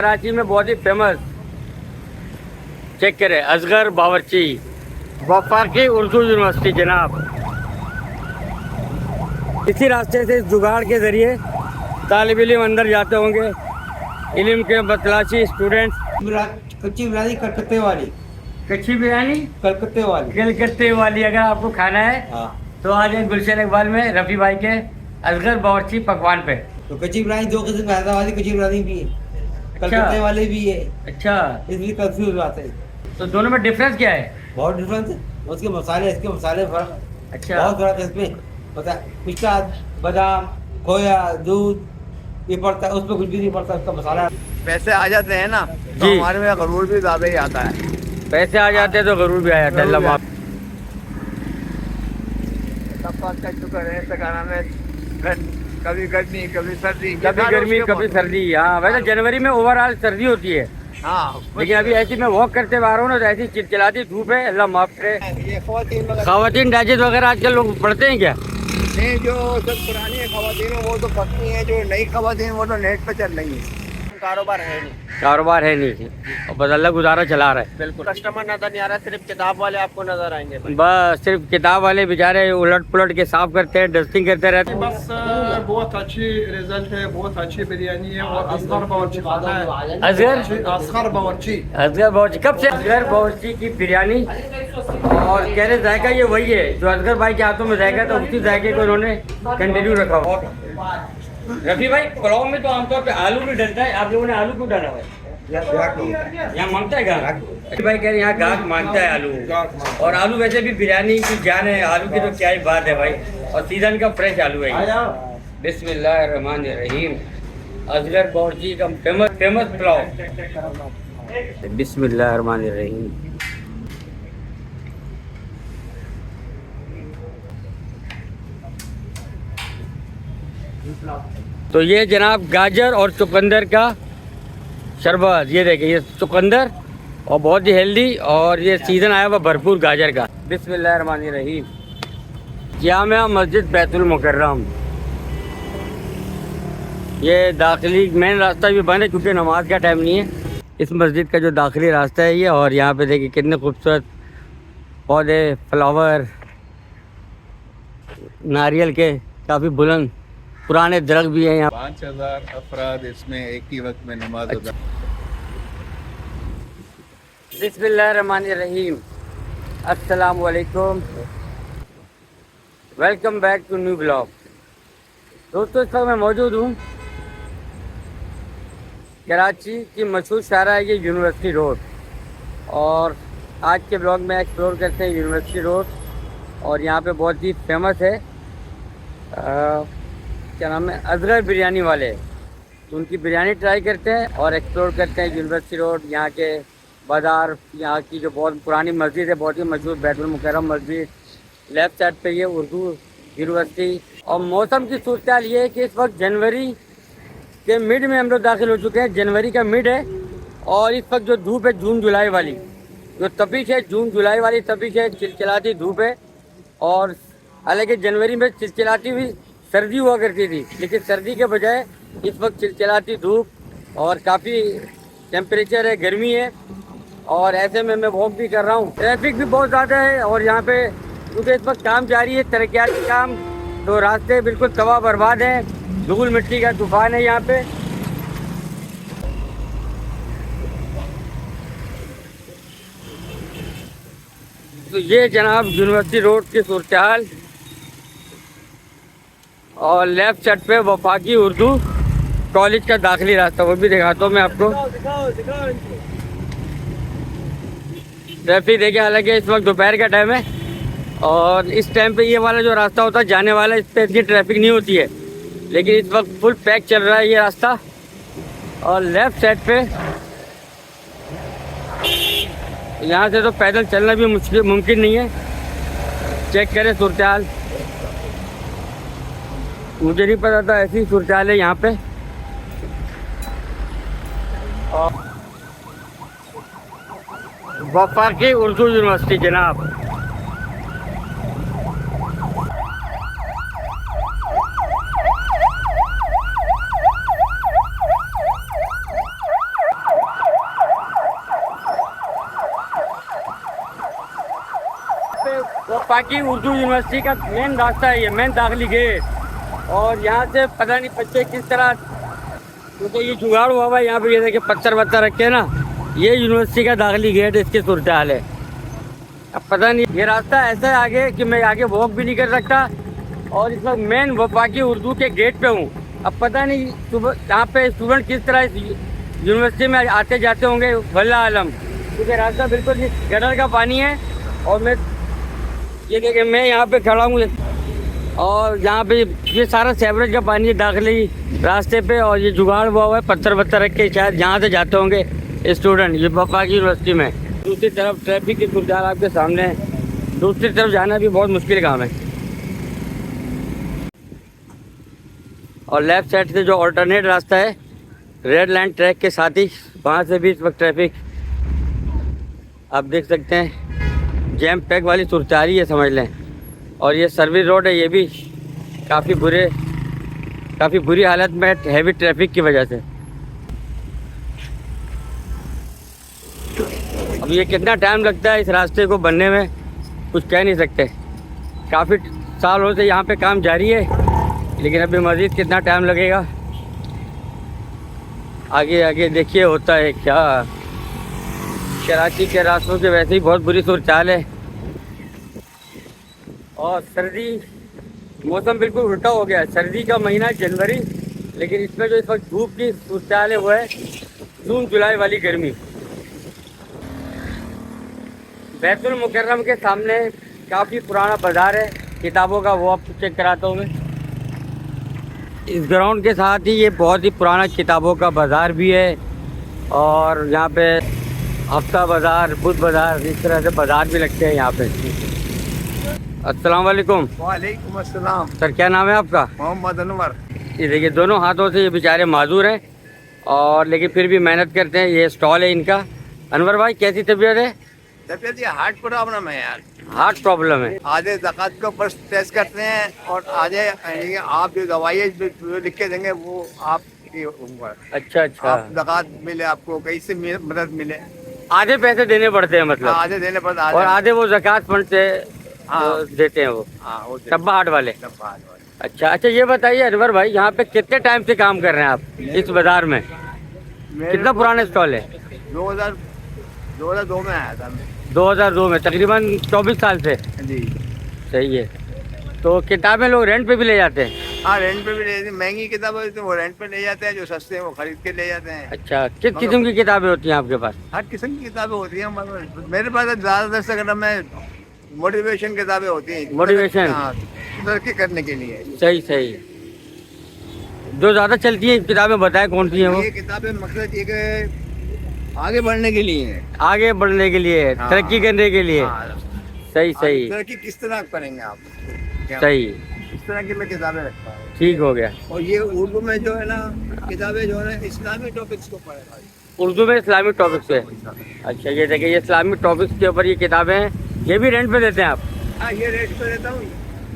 कराची में बहुत ही famous, check करें, असगर बावर्ची वफाकी उर्दू यूनिवर्सिटी जनाब। इसी रास्ते से इस जुगाड़ के ज़रिए तालिब इल्म अंदर जाते होंगे, इल्म के बतलाशी स्टूडेंट्स। कच्ची बिरयानी कलकत्ते वाली, कच्ची बिरयानी कलकत्ते वाली, कलकत्ते वाली अगर आपको खाना है तो आ जाए गुलशन इकबाल में रफ़ी भाई के असगर बावर्ची पकवान पे। तो कच्ची बिरयानी दो किस्म का, हैदराबादी कच्ची बिरयानी भी है, कलकत्ते वाले भी है। अच्छा, इसलिए कंफ्यूज आते हैं। तो दोनों में डिफरेंस क्या है? बहुत डिफरेंस है, उसके मसाले इसके मसाले फर्क। अच्छा, बहुत फर्क है इसमें। पता पिस्ता, बादाम, खोया, दूध ये पड़ता है, उसमें कुछ भी नहीं पड़ता, उसका मसाला। पैसे आ जाते हैं ना तो जी। हमारे में गरूर भी ज्यादा ही आता है। पैसे आ जाते हैं तो गरूर भी आ जाता है। अल्लाह माफ। सब बात का शुक्र है, सगाना में कभी गर्मी कभी सर्दी, कभी गर्मी कभी सर्दी। हाँ, वैसे जनवरी में ओवरऑल सर्दी होती है, हाँ। लेकिन अभी ऐसी मैं वॉक करते हुए आ रहा हूँ ना, तो ऐसी चिलचिलाती धूप है, अल्लाह माफ करे। ये खवातीन खवातीन डाइजेस्ट वगैरह आजकल लोग पढ़ते हैं क्या? नहीं, जो सब पुरानी खवातीन है वो तो पढ़ती हैं, जो नई खवातीन वो तो नेट पे चल रही है। कारोबार है नहीं, कारोबार है नहीं, और बस अल्लाह गुजारा चला रहा है। बिल्कुल कस्टमर नजर नहीं आ रहा, सिर्फ किताब वाले आपको नजर आएंगे। बस सिर्फ किताब वाले बेचारे उलट पुलट के साफ करते हैं, डस्टिंग करते रहते हैं। बस बहुत अच्छी रिजल्ट है, बहुत अच्छी बिरयानी है और असगर बावर्ची खाता है। असगर बावर्ची, असगर बावर्ची कब से? असगर बावर्ची की बिरयानी, और कह रहे जायका ये वही है जो असगर भाई के हाथों में जायका था, उसी जायके को उन्होंने कंटिन्यू रखा हुआ। रफी भाई, पुलाव में तो आमतौर पे आलू भी डलता है, आप लोगों ने आलू क्यों डाला हुआ है? यहाँ मांगता है गाहक? रफी भाई कह रहे हैं यहाँ गाहक मांगता है आलू, और आलू वैसे भी बिरयानी की जान है, आलू की तो क्या ही बात है भाई, और सीजन का फ्रेश आलू है। बिस्मिल्लाहिर्रहमानिर्रहीम, असगर बावर्ची का फेमस पुलाव। बिस्मिल्लाहिर्रहमानिर्रहीम। तो ये जनाब गाजर और चुकंदर का शरबत, ये देखिए, ये चुकंदर और बहुत ही हेल्दी, और ये सीज़न आया हुआ भरपूर गाजर का। बिस्मिल्लाहिर्रहमानिर्रहीम। जामिया मस्जिद बैतुल मुकर्रम, ये दाखिली मेन रास्ता भी बंद है क्योंकि नमाज का टाइम नहीं है। इस मस्जिद का जो दाखिली रास्ता है ये, और यहाँ पे देखिए कितने खूबसूरत पौधे, फ्लावर, नारियल के काफ़ी बुलंद पुराने दरख्त भी हैं यहाँ। 5000 अफराद इसमें एक ही वक्त में नमाज अदा। बिस्मिल्लाहिर्रहमानिर्रहीम, अस्सलामु अलैकुम, welcome back to new blog. दोस्तों, इस वक्त मैं मौजूद हूँ कराची की मशहूर शाहरा है ये यूनिवर्सिटी रोड, और आज के ब्लॉग में एक्सप्लोर करते हैं यूनिवर्सिटी रोड, और यहाँ पे बहुत ही फेमस है क्या नाम है, असगर बिरयानी वाले, तो उनकी बिरयानी ट्राई करते हैं और एक्सप्लोर करते हैं यूनिवर्सिटी रोड, यहाँ के बाज़ार, यहाँ की जो बहुत पुरानी मस्जिद है, बहुत ही मशहूर बैतुल मुकर्रम मस्जिद। लेफ्ट साइड पे ये उर्दू यूनिवर्सिटी। और मौसम की सूरत हाल ये है कि इस वक्त जनवरी के मिड में हम लोग दाखिल हो चुके हैं, जनवरी का मिड है, और इस वक्त जो धूप है जून जुलाई वाली, जो तपिश है जून जुलाई वाली तपिश है, चिलचिलाती धूप है। और हालांकि जनवरी में चिलचिलाती हुई सर्दी हुआ करती थी, लेकिन सर्दी के बजाय इस वक्त चिलचिलाती धूप और काफ़ी टेम्परेचर है, गर्मी है, और ऐसे में मैं वॉक भी कर रहा हूँ। ट्रैफिक भी बहुत ज़्यादा है, और यहाँ पे क्योंकि इस वक्त काम जारी है, तरक्याती काम, तो रास्ते बिल्कुल तबाह बर्बाद हैं, धूल मिट्टी का तूफान है यहाँ पे। तो ये जनाब यूनिवर्सिटी रोड की सूरत हाल, और लेफ्ट साइड पे वफाकी उर्दू कॉलेज का दाखिली रास्ता, वो भी दिखाता हूँ मैं आपको। ट्रैफिक देखिए, हालांकि इस वक्त दोपहर का टाइम है, और इस टाइम पे ये वाला जो रास्ता होता है जाने वाला, इस पर इतनी ट्रैफिक नहीं होती है, लेकिन इस वक्त फुल पैक चल रहा है ये रास्ता। और लेफ्ट साइड पे यहाँ से तो पैदल चलना भी मुमकिन नहीं है। चेक करें सूरत हाल, मुझे नहीं पता था ऐसी सूरत हाल है यहाँ पे। वफाकी उर्दू यूनिवर्सिटी जनाब। वफाकी उर्दू यूनिवर्सिटी का मेन रास्ता है, ये मेन दाखिली गेट। और यहाँ से पता नहीं बच्चे किस तरह, क्योंकि ये जुगाड़ हुआ है यहाँ पे, ये देखिए पत्थर वत्थर रखे हैं ना, ये यूनिवर्सिटी का दाखिली गेट, इसकी सूरत हाल है। अब पता नहीं, ये रास्ता ऐसा है आगे कि मैं आगे वॉक भी नहीं कर सकता, और इस वक्त मेन वफाकी उर्दू के गेट पे हूँ। अब पता नहीं सुबह यहाँ पे स्टूडेंट किस तरह इस यूनिवर्सिटी में आते जाते होंगे, वल्लाह आलम, क्योंकि रास्ता बिल्कुल गटर का पानी है। और मैं ये देखिए मैं यहाँ पे खड़ा हूँ, और यहाँ पे ये सारा सेवरेज का पानी है दाखिली रास्ते पे, और ये जुगाड़ हुआ है पत्थर वत्थर रख के, शायद यहाँ से जाते होंगे स्टूडेंट ये वफाकी यूनिवर्सिटी में। दूसरी तरफ ट्रैफिक की सुविधा आपके सामने है, दूसरी तरफ जाना भी बहुत मुश्किल काम है। और लेफ्ट साइड से जो ऑल्टरनेट रास्ता है रेड लाइन ट्रैक के साथ ही, वहाँ से भी इस वक्त ट्रैफिक आप देख सकते हैं, जैम पैक वाली सूरत आ रही है समझ लें। और ये सर्विस रोड है, ये भी काफ़ी बुरी हालत में, हैवी ट्रैफिक की वजह से। अब ये कितना टाइम लगता है इस रास्ते को बनने में कुछ कह नहीं सकते। काफ़ी सालों से यहाँ पे काम जारी है, लेकिन अभी मज़ीद कितना टाइम लगेगा आगे आगे देखिए होता है क्या। कराची के रास्तों के वैसे ही बहुत बुरी सूरत हाल है, और सर्दी मौसम बिल्कुल उल्टा हो गया है। सर्दी का महीना है जनवरी, लेकिन इसमें जो इस वक्त धूप की सूरत हाल है वो है जून जुलाई वाली गर्मी। बैतुल मुकर्रम के सामने काफ़ी पुराना बाज़ार है किताबों का, वो आपको चेक कराता हूँ मैं। इस ग्राउंड के साथ ही ये बहुत ही पुराना किताबों का बाज़ार भी है, और यहाँ पे हफ्ता बाज़ार, बुध बाज़ार, इस तरह से बाज़ार भी लगते हैं यहाँ पे। अस्सलाम वालेकुम। वालेकुम अस्सलाम। सर क्या नाम है आपका? मोहम्मद अनवर। ये देखिए दोनों हाथों से ये बेचारे माजूर हैं, और लेकिन फिर भी मेहनत करते हैं। ये स्टॉल है इनका। अनवर भाई कैसी तबीयत है? तबीयत ये हार्ट प्रॉब्लम है यार, हार्ट प्रॉब्लम है। आधे ज़कात के ऊपर टेस्ट करते हैं, और आधे आप जो दवाइयाँ लिख के देंगे वो आपकी ऊपर। अच्छा अच्छा, आप ज़कात मिले, आपको कहीं से मदद मिले। आधे पैसे देने पड़ते हैं मतलब? आधे देने पड़ते, और आधे वो ज़कात फंड से हाँ देते हैं वो डब्बा हाट वाले। डब्बा हाट वाले। अच्छा अच्छा, ये बताइए अनवर भाई, यहाँ पे कितने टाइम से काम कर रहे हैं आप इस बाजार में? कितना पुराना स्टॉल है? 2002 में आया था मैं। 2002 में, तकरीबन 24 साल से। जी सही है। तो किताबें लोग रेंट पे भी ले जाते हैं? हाँ, रेंट पे भी ले जाते हैं। महंगी किताबें होती हैं वो रेंट पे ले जाते हैं, जो सस्ते हैं वो खरीद के ले जाते हैं। अच्छा, किस किस्म की किताबें होती हैं आपके पास? हर किस्म की किताबें होती हैं मेरे पास। ज़्यादातर से अगर मैं मोटिवेशन किताबें होती हैं, मोटिवेशन, हाँ, तरक्की करने के लिए। सही सही। जो ज़्यादा चलती है किताबें बताएं कौन सी हैं वो? ये किताबें मकसद ये कि आगे बढ़ने के लिए है, आगे बढ़ने के लिए, हाँ, तरक्की करने के लिए। हाँ, सही सही तरक्की किस तरह करेंगे आप, सही, इस तरह की मैं किताबें रखता हूँ। ठीक हो गया। और ये उर्दू में जो है ना किताबें जो है ना इस्लामी टॉपिक्स को पढ़ेगा। उर्दू में इस्लामिक टॉपिक्स पे? अच्छा, ये देखिए ये इस्लामिक टॉपिक्स के ऊपर ये किताबें हैं, ये भी रेंट पे देते हैं आप? हाँ, ये रेट पे देता हूँ,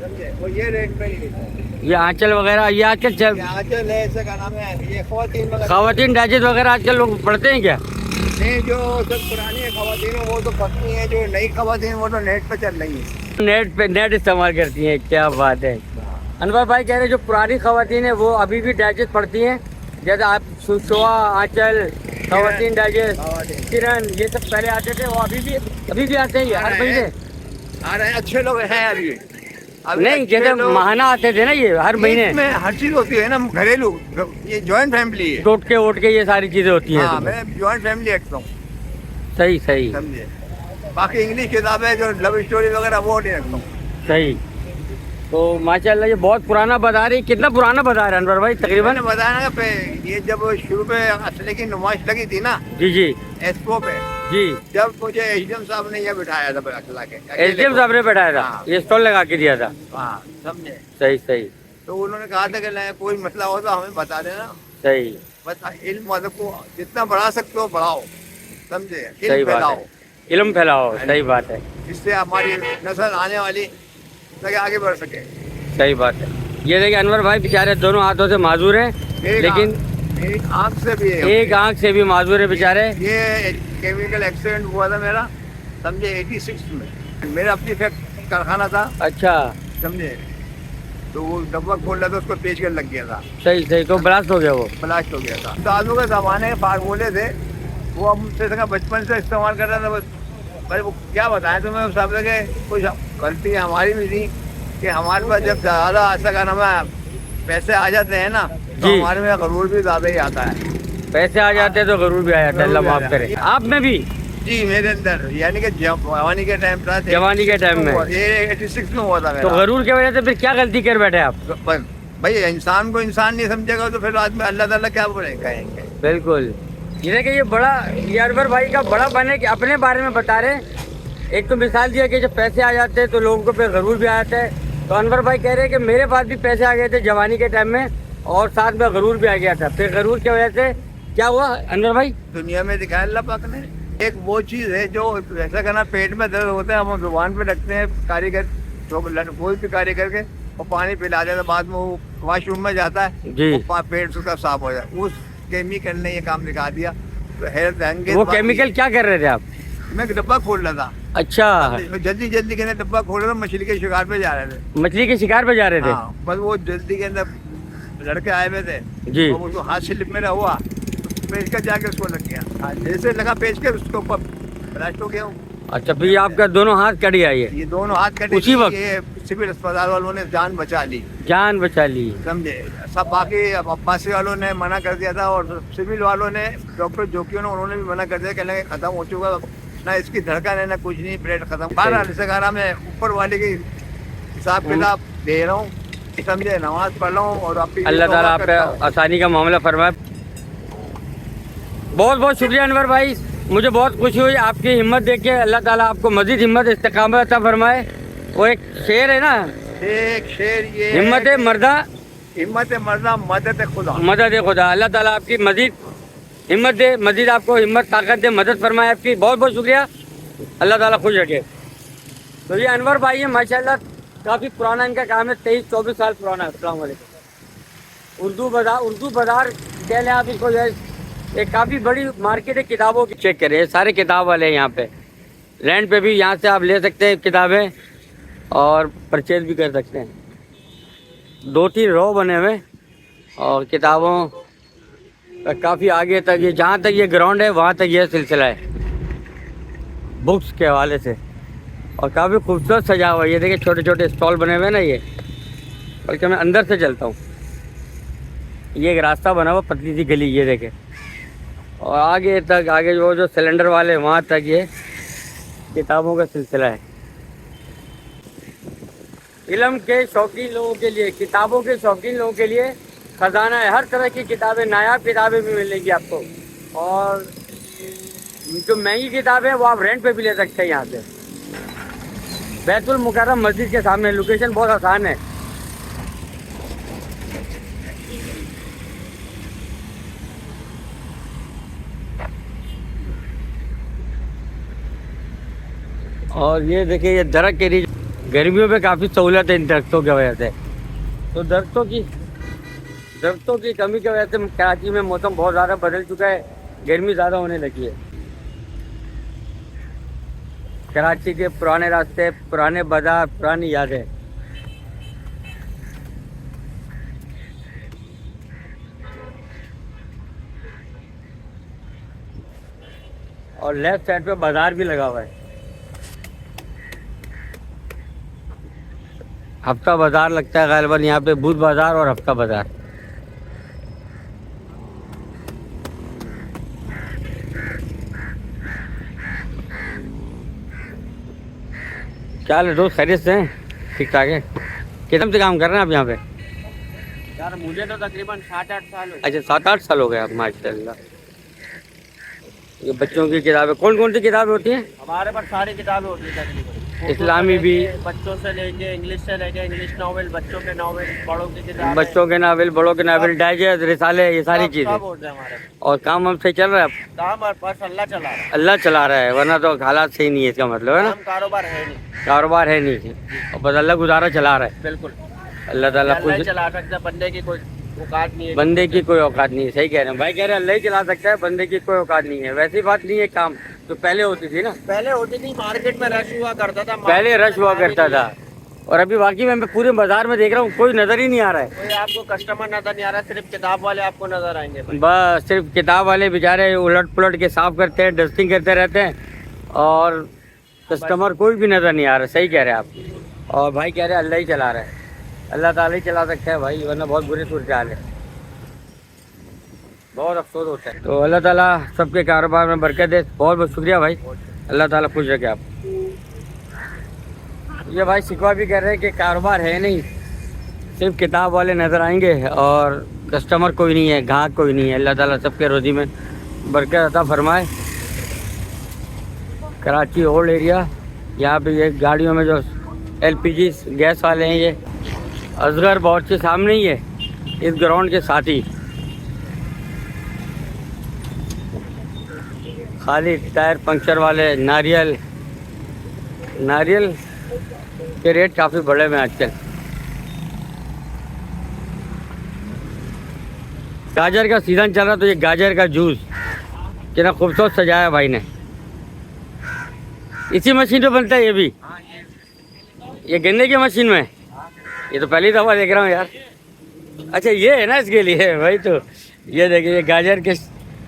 समझे, और ये रेट पे ही देता हूँ। ये आंचल वगैरह, ये आजकल आंचल है, ऐसे का नाम है, ये ख़वातीन डाइजेस्ट वगैरह आजकल लोग पढ़ते हैं क्या? नहीं, जो सब पुरानी ख़वातीन है वो तो पढ़ती हैं, जो नई ख़वातीन वो तो नेट पे चल रही है, नेट इस्तेमाल करती हैं। क्या बात है। अनवर भाई कह रहे जो पुरानी ख़वातीन है वो अभी भी डाइजेस्ट पढ़ती हैं, जैसे आप शोआ, आंचल, ख़वातीन डाइजेस्ट, किरण, ये सब पहले आते थे, वो अभी भी आते हैं हर महीने? आ रहे हैं, अच्छे लोग हैं अभी नहीं, जैसे महाना आते थे ना ये हर महीने में हर चीज होती है ना, घरेलू, ये जॉइंट फैमिली है, टोटके वोटके ये सारी चीजें होती हैं। हाँ, मैं जॉइंट फैमिली रखता हूँ। सही सही, समझे। बाकी इंग्लिश किताबें जो लव स्टोरी वगैरह वो नहीं रखता हूँ। सही। तो माशाल्लाह ये बहुत पुराना बाजार है। कितना पुराना बाजार है अनवर भाई तकरीबन? मैंने बताया ना पे, ये जब शुरू में असले की नुमाइश लगी थी ना, जी जी, एक्सपो पे, जी, जब मुझे एसडीएम साहब ने ये बिठाया था असला के, एसडीएम साहब ने बैठाया था, हाँ। ये स्टॉल लगा के दिया था। हाँ, समझे। सही सही, तो उन्होंने कहा था कि कोई मसला हो तो हमें बता देना, सही, बस इल्म अदब को जितना बढ़ा सकते हो बढ़ाओ, समझे, सही इल्म बात फैलाओ, है, इल्म फैलाओ। सही बात है, इससे हमारी नस्ल आने वाली ताकि आगे बढ़ सके। सही बात है। ये देखिए अनवर भाई बेचारे दोनों हाथों से माजूर हैं, लेकिन एक आंख से भी है, एक आंख से भी माजूर है बेचारे। ये केमिकल एक्सीडेंट हुआ था मेरा, समझे, 86 में। मेरा अपनी कारखाना था, अच्छा, समझे। तो वो डब्बा खोल रहा था, उसको पेच कर लग गया था, सही सही, तो ब्लास्ट हो गया वो। ब्लास्ट हो गया था। दादू के ज़माने के फार्मूले थे, वो हमसे संगा बचपन से इस्तेमाल कर रहा था। बस भाई वो क्या बताएं तुम्हें, उस सब के कुछ गलती हमारी भी थी कि हमारे पास जब ज़्यादा ऐसा करना पैसे आ जाते हैं ना, तो जी। हमारे में गरूर भी ज़्यादा ही आता है। पैसे आ जाते हैं तो गरूर भी आ जाता है, अल्लाह गरूर भी आ माफ करे। आप में भी जी, मेरे अंदर, यानी कि जवानी के टाइम था, जवानी के टाइम में, ये 86 में हुआ था तो मेरा। गरूर की वजह से फिर क्या गलती कर बैठे आप? भाई इंसान को इंसान नहीं समझेगा तो फिर आदमी अल्लाह ताला क्या बोले कहेंगे। बिल्कुल। ये देखिए, ये बड़ा, ये अनवर भाई का बड़ा बने कि अपने बारे में बता रहे हैं। एक तो मिसाल दिया कि जब पैसे आ जाते हैं तो लोगों को फिर गरूर भी आ जाता है। तो अनवर भाई कह रहे हैं कि मेरे पास भी पैसे आ गए थे जवानी के टाइम में, और साथ में गरूर भी आ गया था। फिर गरूर की वजह से क्या हुआ अनवर भाई? दुनिया में दिखाया अल्लाह पाक ने, एक वो चीज़ है जो ऐसा करना, पेट में दर्द होता है, हम जुबान पे रखते हैं, कारीगर तो कोई भी कारीगर के, और पानी पिला देता है, बाद में वो वॉशरूम में जाता है जी। पेट उसका साफ हो जाए। उस केमिकल ने ये काम दिखा दिया। तो हैरत अंगेज वो बात केमिकल क्या कर रहे थे आप? ये, मैं डब्बा खोल रहा था, अच्छा, जल्दी जल्दी के अंदर डब्बा खोल रहा था, मछली के शिकार पे जा रहे थे। मछली के शिकार पे जा रहे थे। हाँ, बस वो जल्दी के अंदर लड़के आए हुए थे जी। तो उसको हाथ स्लिप मेरा हुआ, पेच कर जाके उसको लग गया। हाँ, जैसे लगा पेच कर उसके ऊपर ब्लास्ट हो गया। अच्छा, फिर आपका दोनों हाथ कट गया? ये दोनों हाथ कटे उसी वक्त? ये सिविल अस्पताल वालों ने जान बचा ली, जान बचा ली। समझे। सब बाकी अब्बासी वालों ने मना कर दिया था, और सिविल वालों ने, डॉक्टर जोकियों ने, उन्होंने भी मना कर दिया, कहने लगे खत्म हो चुका, ना इसकी धड़कन है ना कुछ नहीं, ब्लड खत्म। बहरहाल इसे कहा मैं ऊपर वाले की हिसाब किताब दे रहा हूँ, समझे, नमाज पढ़ रहा हूँ, और अल्लाह ताला आप पे आसानी का मामला फरमाए। बहुत बहुत शुक्रिया अनवर भाई, मुझे बहुत खुशी हुई आपकी हिम्मत देख के। अल्लाह ताला आपको मजीद हिम्मत इस्तिकामत अता फरमाए। वो एक शेर है ना, एक शेर ये हिम्मत मर्दा, हिम्मत मर्दा मदद खुदा, मदद खुदा। अल्लाह ताला आपकी मजीद हिम्मत दे, मजीद आपको हिम्मत ताकत दे, मदद फरमाए आपकी। बहुत बहुत शुक्रिया, अल्लाह ताला खुश रखे। तो ये अनवर भाई है, माशाल्लाह काफ़ी पुराना इनका काम है, 23-24 साल पुराना है। अस्सलाम वालेकुम। उर्दू बाज़ार कह लें आप इसको, एक काफ़ी बड़ी मार्केट है किताबों की। चेक करें, सारे किताब वाले हैं यहाँ पे, रेंट पे भी यहाँ से आप ले सकते हैं किताबें, और परचेज भी कर सकते हैं। 2-3 रो बने हुए, और किताबों काफ़ी आगे तक, ये जहाँ तक ये ग्राउंड है वहाँ तक ये सिलसिला है बुक्स के हवाले से, और काफ़ी खूबसूरत सजा हुआ है। ये देखिए छोटे छोटे स्टॉल बने हुए हैं ना, ये बल्कि मैं अंदर से चलता हूँ। ये एक रास्ता बना हुआ, पतली सी गली, ये देखें, और आगे तक, आगे जो सिलेंडर वाले वहाँ तक ये किताबों का सिलसिला है। इल्म के शौकीन लोगों के लिए, किताबों के शौकीन लोगों के लिए ख़जाना है। हर तरह की किताबें, नायाब किताबें भी मिलेंगी आपको, और जो महंगी किताबें वो आप रेंट पे भी ले सकते हैं यहाँ से। बैतुल मुकर्रम मस्जिद के सामने, लोकेशन बहुत आसान है। और ये देखिए, ये दरख्त के नीचे गर्मियों में काफ़ी सहूलत है इन दरख्तों की वजह से। तो दरख्तों की कमी की वजह से कराची में मौसम बहुत ज़्यादा बदल चुका है, गर्मी ज़्यादा होने लगी है। कराची के पुराने रास्ते, पुराने बाजार, पुरानी यादें। और लेफ्ट साइड पे बाजार भी लगा हुआ है। हफ्ता बाजार लगता है गालिबन यहाँ पे, बुध बाजार और हफ्ता बाजार। क्या हाल है दोस्त, खैरियत से हैं? ठीक ठाक है। कितने से काम कर रहे हैं आप यहाँ पे? यार मुझे तो तकरीबन 7-8 साल हो गए। अच्छा, 7-8 साल हो गए आप, माशाल्लाह। ये बच्चों की किताबें, कौन कौन सी किताबें होती हैं? हमारे पास सारी किताबें होती है तकरीबन, इस्लामी भी, बच्चों से लेके इंग्लिश से लेके इंग्लिश नावल, बच्चों के नावल, बड़ों की किताबें, बच्चों के नावल, बड़ों के नावल, डाइजेस्ट, रिसाले, ये सारी सब चीज़ें। होते हैं हमारे पास। और काम हम सही चल रहा है? काम बस अल्लाह चला रहा है। अल्लाह चला रहा है, वरना तो हालात सही नहीं है, इसका मतलब है ना, काम कारोबार है नहीं, कारोबार है नहीं, और बस अल्लाह गुजारा चला रहा है। बिल्कुल अल्लाह ताला अल्लाह ही खुद, चला सकता है, बंदे की कोई औकात नहीं है। बंदे की कोई औकात नहीं है। सही कह रहे हैं भाई, कह रहे हैं अल्लाह ही चला सकता है, बंदे की कोई औकात नहीं है। वैसी बात नहीं है, काम जो पहले होती थी ना, पहले होती थी, मार्केट में रश हुआ करता था, पहले रश हुआ करता था। और अभी बाकी मैं पूरे बाजार में देख रहा हूँ कोई नजर ही नहीं आ रहा है। कोई आपको कस्टमर नजर नहीं आ रहा, सिर्फ किताब वाले आपको नजर आएंगे भाई। बस सिर्फ किताब वाले बेचारे उलट पुलट के साफ करते हैं, डस्टिंग करते रहते हैं, और कस्टमर कोई भी नज़र नहीं आ रहा। सही कह रहे हैं आप। और भाई कह रहे हैं अल्लाह ही चला रहा है, अल्लाह ताला ही चला सकता है भाई, वरना बहुत बुरी सूरत हाल है, बहुत अफसोस होता है। तो अल्लाह ताला सबके कारोबार में बरकत दे। बहुत बहुत शुक्रिया भाई, अल्लाह ताला खुश रखे आप। ये भाई शिकवा भी कर रहे हैं कि कारोबार है नहीं, सिर्फ किताब वाले नज़र आएंगे और कस्टमर कोई नहीं है, ग्राहक कोई नहीं है। अल्लाह ताला सबके रोज़ी में बरकत अता फरमाए। कराची ओल्ड एरिया, यहाँ पे ये गाड़ियों में जो LPG गैस वाले हैं, ये असगर बावर्ची सामने ही है, इस ग्राउंड के साथ ही। खाली टायर पंक्चर वाले, नारियल के रेट काफ़ी बढ़े हुए हैं आजकल। गाजर का सीज़न चल रहा, तो ये गाजर का जूस कितना खूबसूरत सजाया भाई ने। इसी मशीन पे बनता है ये भी, ये गन्ने की मशीन में। ये तो पहली दफ़ा देख रहा हूँ यार। अच्छा ये है ना इसके लिए भाई। तो ये देखिए, ये गाजर के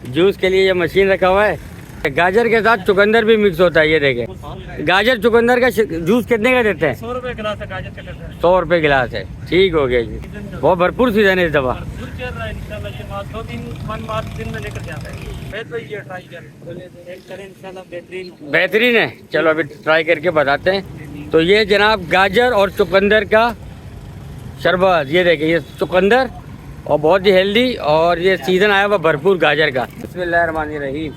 जूस के लिए ये मशीन रखा हुआ है। गाजर के साथ चुकंदर भी मिक्स होता है। ये देखिए, गाजर चुकंदर का जूस कितने का देते हैं? 100 रुपए गिलास है गाजर का। 100 रुपये गिलास है। ठीक हो गया जी, बहुत भरपूर सीजन है इस दफ़ा। 2-3 दिन में लेकर जाता है तो ये ट्राई करें इंशाल्लाह, बेहतरीन है। चलो अभी ट्राई करके बताते हैं। तो ये जनाब गाजर और चुकंदर का शरबत, ये देखिए, ये चुकंदर और बहुत ही हेल्दी, और ये सीज़न आया हुआ भरपूर गाजर का। बिस्मिल्लाहिर्रहमानिर्रहीम।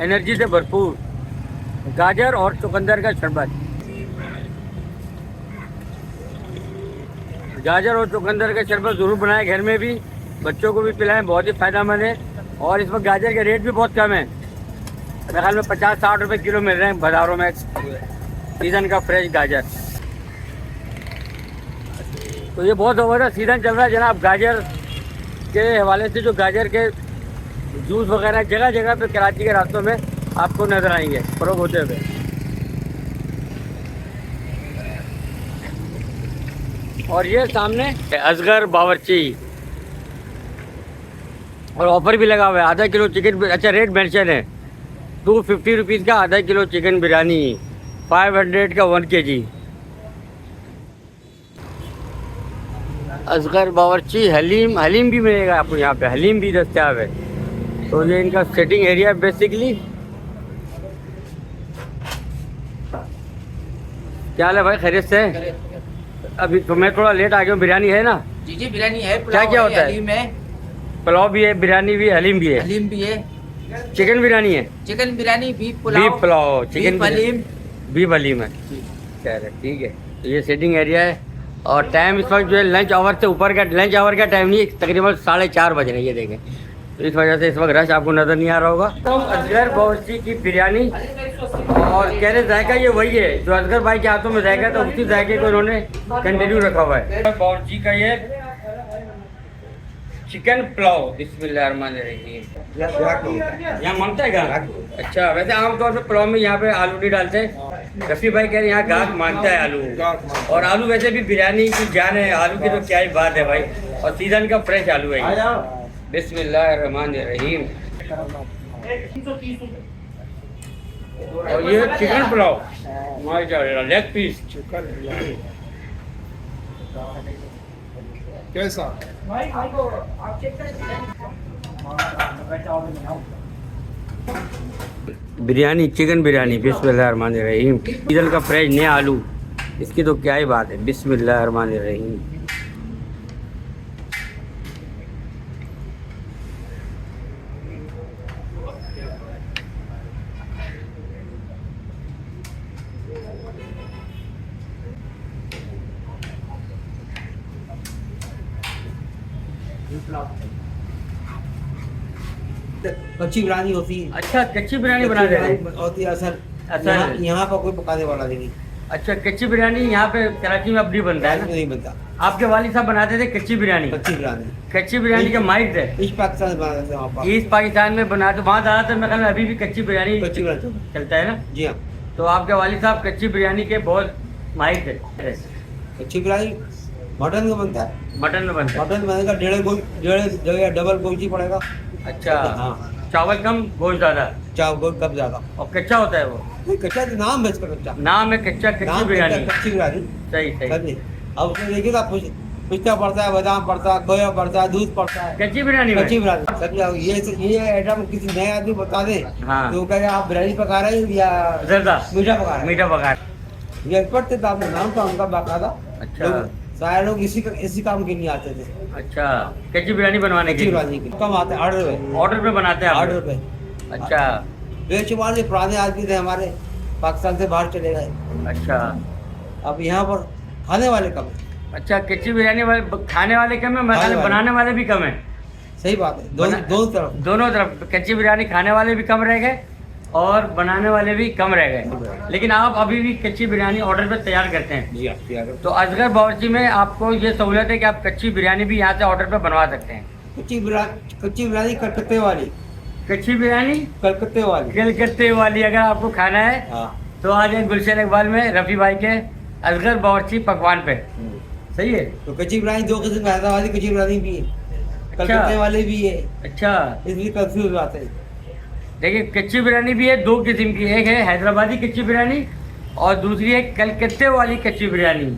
एनर्जी से भरपूर गाजर और चुकंदर का शरबत। गाजर और चुकंदर का शरबत ज़रूर बनाएं घर में भी, बच्चों को भी पिलाएं, बहुत ही फ़ायदेमंद है। और इस वक्त गाजर के रेट भी बहुत कम है, मेरे ख्याल में 50-60 रुपये किलो मिल रहे हैं बाज़ारों में, सीज़न का फ्रेश गाजर। तो ये बहुत ज़बरदस्त सीज़न चल रहा है जनाब गाजर के हवाले से। जो गाजर के जूस वगैरह जगह जगह पे कराची के रास्तों में आपको नज़र आएंगे फरोख्त होते हुए। और ये सामने असगर बावर्ची, और ऑफर भी लगा हुआ है। आधा किलो चिकन, अच्छा रेट मेंशन है, 250 रुपीज़ का आधा किलो चिकन बिरयानी, 500 का 1 kg। असगर बावर्ची हलीम भी मिलेगा आपको यहाँ पे, हलीम भी दस्तियाब है। तो ये इनका सेटिंग एरिया बेसिकली। क्या हाल है भाई, खैरियत से? अभी तो मैं थोड़ा लेट आ गया हूँ। बिरयानी है ना? जी जी बिरयानी है, क्या क्या होता है? हलीम है, पुलाव भी है, बिरयानी भी है, हलीम भी है, हलीम भी है, चिकन बिरयानी है, chicken biryani, beef beef pulao, chicken haleem, beef haleem है। चलो ठीक है। तो ये सेटिंग एरिया है। और टाइम इस वक्त जो है लंच आवर से ऊपर का, लंच आवर का टाइम नहीं, तकरीबन 4:30 बज रहे हैं। ये देखें, तो इस वजह से इस वक्त रश आपको नज़र नहीं आ रहा होगा। तो असगर बावर्ची की बिरयानी, और कह रहे जायका ये वही है जो असगर भाई के हाथों में जाएगा, तो उसी जायके को उन्होंने कंटिन्यू रखा हुआ है। बावर्ची का ये चिकन पुलाव, बिस्मिल्लाहिर्रहमानिर्रहीम। यहाँ मांगता है गाहक? अच्छा, वैसे आमतौर पे पुलाव में यहाँ पे आलू नहीं डालते हैं। रफ़ी भाई कह रहे हैं यहाँ गाहक मांगता है आलू, और आलू वैसे भी बिरयानी की जान है, आलू की तो क्या ही बात है भाई, और सीजन का फ्रेश आलू है। बिस्मिल्लाहिर्रहमानिर्रहीम। और ये चिकन पुलाव, माशाल्लाह, लेग पीस। कैसा? बिरयानी, चिकन बिरयानी, बिस्मिल्लाहिर्रहमानिर्रहीम। सीजन का फ्रेश नया आलू, इसकी तो क्या ही बात है। बिस्मिल्लाहिर्रहमानिर्रहीम। कच्ची बिरयानी होती है। अच्छा, कच्ची बिरयानी बना रहे हैं? होती है असल। असल। यहाँ पर कोई पकाने वाला नहीं। अच्छा, कच्ची बिरयानी यहाँ पे कराची में अब नहीं बनता है ना? नहीं बनता। आपके वालिद साहब बनाते थे कच्ची बिरयानी। कच्ची बिरयानी कच्ची बिरयानी के माहिर थे। ईस्ट पाकिस्तान में बनाते हैं वहाँ पर। ईस्ट पाकिस्तान में बनाते, वहाँ ज़्यादातर मैं ख्याल में अभी भी कच्ची बिरयानी कच्ची बिरयानी चलता है ना? जी हाँ। तो आपके वालिद साहब कच्ची बिरयानी के बहुत माहिर थे। कच्ची बिरयानी मटन का बनता है। मटन में बनता है। मटन बनेगा डेढ़ जगह डबल गोश्त पड़ेगा। अच्छा, हाँ। चावल कम गोश्त ज़्यादा चाव गोश्त कब ज्यादा। और कच्चा होता है वो। नहीं कच्चा तो नाम है इसका कच्चा। नाम है कच्चा, कच्ची नाम बिरयानी। कच्ची बिरयानी। सही सही। समझे? अब उसमें देखिएगा पिस्ता पड़ता है, बादाम पड़ता है, खोया पड़ता है, दूध पड़ता है। कच्ची बिरयानी में? कच्ची बिरयानी समझे? ये आइटम किसी नए आदमी बता दे हाँ। तो कहे आप बिरयानी पका रहे हैं या जर्दा मीठा पका रहे हैं। मीठा पका। ये एक्सपर्ट थे तो आपने नाम था उनका बाकायदा। अच्छा। सारे लोग इसी काम के लिए आते थे। अच्छा, कच्ची बिरयानी बनवाने के कच्ची लिए बिरयानी के कम आते ऑर्डर पे। ऑर्डर पे बनाते हैं आप ऑर्डर लोग? पे। अच्छा बेशुमार जो पुराने आदमी थे हमारे पाकिस्तान से बाहर चले गए। अच्छा अब यहाँ पर खाने वाले कम है। अच्छा, कच्ची बिरयानी वाले खाने वाले कम है, खाने वाले। बनाने वाले भी कम है। सही बात है। दोनों तरफ। दोनों तरफ कच्ची बिरयानी खाने वाले भी कम रह गए और बनाने वाले भी कम रह गए। लेकिन आप अभी भी कच्ची बिरयानी ऑर्डर पे तैयार करते हैं? जी हाँ। तो असगर बावर्ची में आपको ये सहूलत है कि आप कच्ची बिरयानी भी यहाँ से ऑर्डर पे बनवा सकते हैं। कच्ची बिरयानी कलकत्ते वाली। कच्ची बिरयानी कलकत्ते वाली। कलकत्ते वाली अगर आपको खाना है हाँ। तो आ जाए गुलशन इकबाल में रफ़ी भाई के असगर बावर्ची पकवान पे। सही है। तो कच्ची बिरयानी दो किस्म की, हैदराबादी कच्ची बिरयानी भी है, कलकत्ते वाले भी है, अच्छा, इसलिए कंफ्यूज आते हैं। देखिए कच्ची बिरयानी भी है दो किस्म की, एक है हैदराबादी कच्ची बिरयानी और दूसरी है कलकत्ते वाली कच्ची बिरयानी।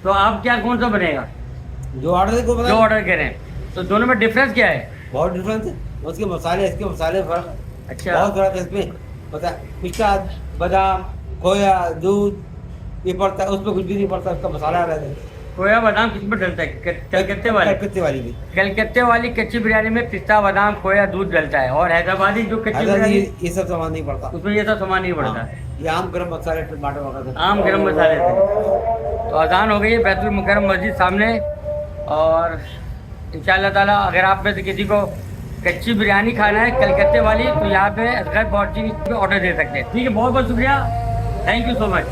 तो आप क्या कौन सा बनेगा जो ऑर्डर को जो ऑर्डर करें? तो दोनों में डिफरेंस क्या है? बहुत डिफरेंस है। उसके मसाले इसके मसाले फर्क। अच्छा। बहुत फर्क है इसमें। पता है पिस्ता बादाम खोया दूध ये पड़ता है, उसमें कुछ भी नहीं पड़ता, उसका मसाला रहता है। खोया बादाम किस में डलता है? कलकत्ते वाली? कलकत्ते वाली भी। कलकत्ते वाली कच्ची बिरयानी में पिस्ता बादाम खोया दूध डलता है और हैदराबादी जो कच्ची बिरयानी ये सब सामान नहीं पड़ता उसमें ये सब सामान नहीं पड़ता। हाँ, ये आम गरम मसाले टमाटर वगैरह। आम गरम मसाले थे। तो अजान हो गई है बैतुल मुकर्रम मस्जिद सामने, और इंशाअल्लाह ताला अगर आप में से किसी को कच्ची बिरयानी खाना है कलकत्ते वाली तो यहाँ पे असगर बावर्ची पे ऑर्डर दे सकते हैं। ठीक है, बहुत बहुत शुक्रिया, थैंक यू सो मच।